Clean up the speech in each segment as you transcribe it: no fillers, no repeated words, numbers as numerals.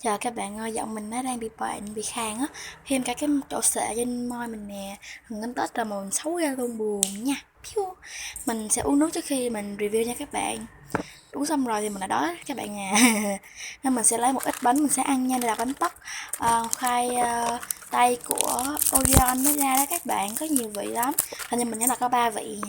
Trời các bạn ơi, giọng mình nó đang bị bệnh, bị khàn á. Thêm cả cái chỗ sệ trên môi mình nè. Gần Tết rồi mà mình xấu ra luôn, buồn nha. Piu. Mình sẽ uống nước trước khi mình review nha các bạn. Uống xong rồi thì mình đã đói các bạn à. Nên mình sẽ lấy một ít bánh mình sẽ ăn nha. Đây là bánh tấc khoai tây của Orion mới ra đó các bạn. Có nhiều vị lắm. Hình như mình nhớ là có 3 vị.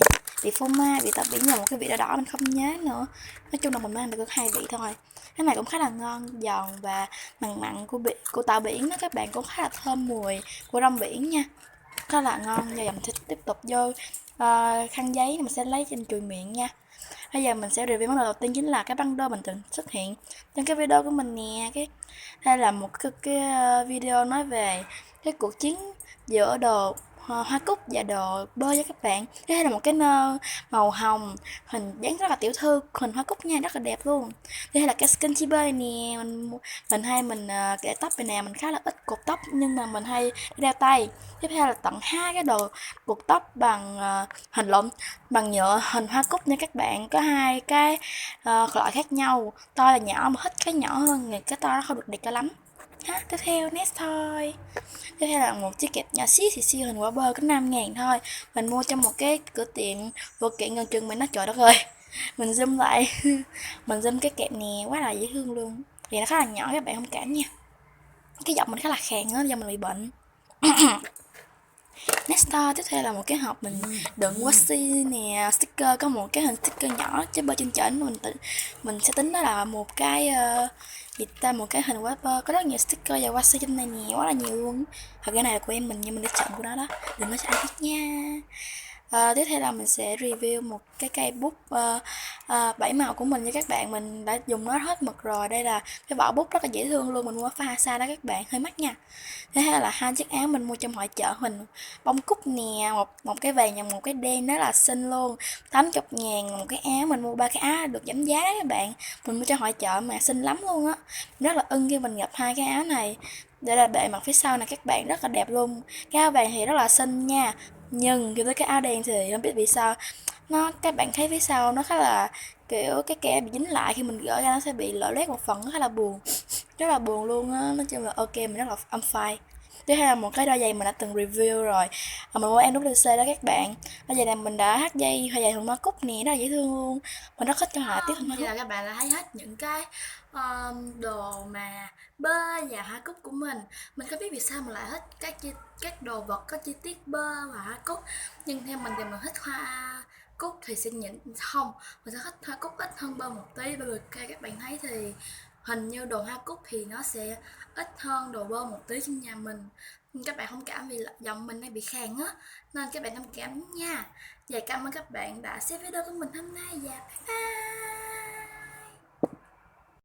Vị phô mai, vị tàu biển và một cái vị đỏ đỏ mình không nhớ nữa. Nói chung là mình mới ăn được có 2 vị thôi. Cái này cũng khá là ngon, giòn và mặn mặn của tàu biển đó các bạn, cũng khá là thơm mùi của rong biển nha, khá là ngon. Giờ mình sẽ tiếp tục vô khăn giấy mình sẽ lấy trên chùi miệng nha. Bây giờ mình sẽ review món đồ đầu tiên, chính là cái băng đơ mình từng xuất hiện trong cái video của mình nè. Đây là một video nói về cái cuộc chiến giữa đồ hoa cúc và đồ bơ cho các bạn. Đây là một cái nơ màu hồng, hình dáng rất là tiểu thư, hình hoa cúc nha, rất là đẹp luôn. Đây là cái skin chiba này nè, mình kẻ tóc này nè, mình khá là ít cột tóc nhưng mà mình hay đeo tay. Tiếp theo là tận hai cái đồ cột tóc bằng hình lộn, bằng nhựa hình hoa cúc nha các bạn. Có hai cái loại khác nhau, to là nhỏ mà thích cái nhỏ hơn thì cái to nó không được đẹp cho lắm ha. Tiếp theo next thôi. Tiếp theo là một chiếc kẹp nhỏ xíu xíu hình quả bơ có 5.000 thôi. Mình mua trong một cái cửa tiệm vô kiện gần trường mình, nó trời đất ơi. Mình zoom lại. Mình zoom cái kẹp nè, quá là dễ thương luôn. Thì nó khá là nhỏ, các bạn thông cảm nha. Cái giọng mình khá là khàn á, do mình bị bệnh. Nesta tiếp theo là một cái hộp mình đựng washi nè, sticker, có một cái hình sticker nhỏ chế bơ trên trển. Mình sẽ tính đó là một cái một cái hình wrapper có rất nhiều sticker và washi trên này nè, quá là nhiều luôn. Thật cái này là của em mình nhưng mình để chọn của nó đó, đừng nói cho ai biết nha. Tiếp theo là mình sẽ review một cái cây bút 7 màu của mình nha các bạn. Mình đã dùng nó hết mực rồi. Đây là cái vỏ bút rất là dễ thương luôn, mình mua ở Fahasa đó các bạn, hơi mắc nha. Thế hay là hai chiếc áo mình mua trong hội chợ hình bông cúc nè, một cái vàng và một cái đen, đó là xinh luôn, 80.000 một cái áo. Mình mua ba cái áo được giảm giá đó các bạn, mình mua trong hội chợ mà xinh lắm luôn á. Rất là ưng khi mình gặp hai cái áo này. Đây là bề mặt phía sau này các bạn, rất là đẹp luôn. Cái áo vàng thì rất là xinh nha, nhưng khi tới cái áo đen thì không biết vì sao các bạn thấy phía sau nó khá là kiểu cái kẻ bị dính lại, khi mình gỡ ra nó sẽ bị lở loét một phần, nó khá là buồn, rất là buồn luôn á. Nói chung là ok, mình rất là âm phai. Tiếp theo là một cái đôi giày mình đã từng review rồi, mình mua MWC đó các bạn. Đôi giày này mình đã thắt dây hoa giày thuần hoa cúc nè, rất là dễ thương luôn, mình rất thích cho họa tiết thuần hoa cúc. Vậy là các bạn đã thấy hết những cái đồ mà bơ và hoa cúc của mình. Mình không biết vì sao mình lại thích các đồ vật có chi tiết bơ và hoa cúc, nhưng theo mình thì mình thích hoa cúc thì sẽ nhịn không, mình sẽ thích hoa cúc ít hơn bơ một tí, bởi vì các bạn thấy thì hình như đồ hoa cúc thì nó sẽ ít hơn đồ bơ một tí trên nhà mình. Nhưng các bạn thông cảm vì giọng mình đang bị khàn á, nên các bạn thông cảm nha. Và cảm ơn các bạn đã xem video của mình hôm nay, và bye bye.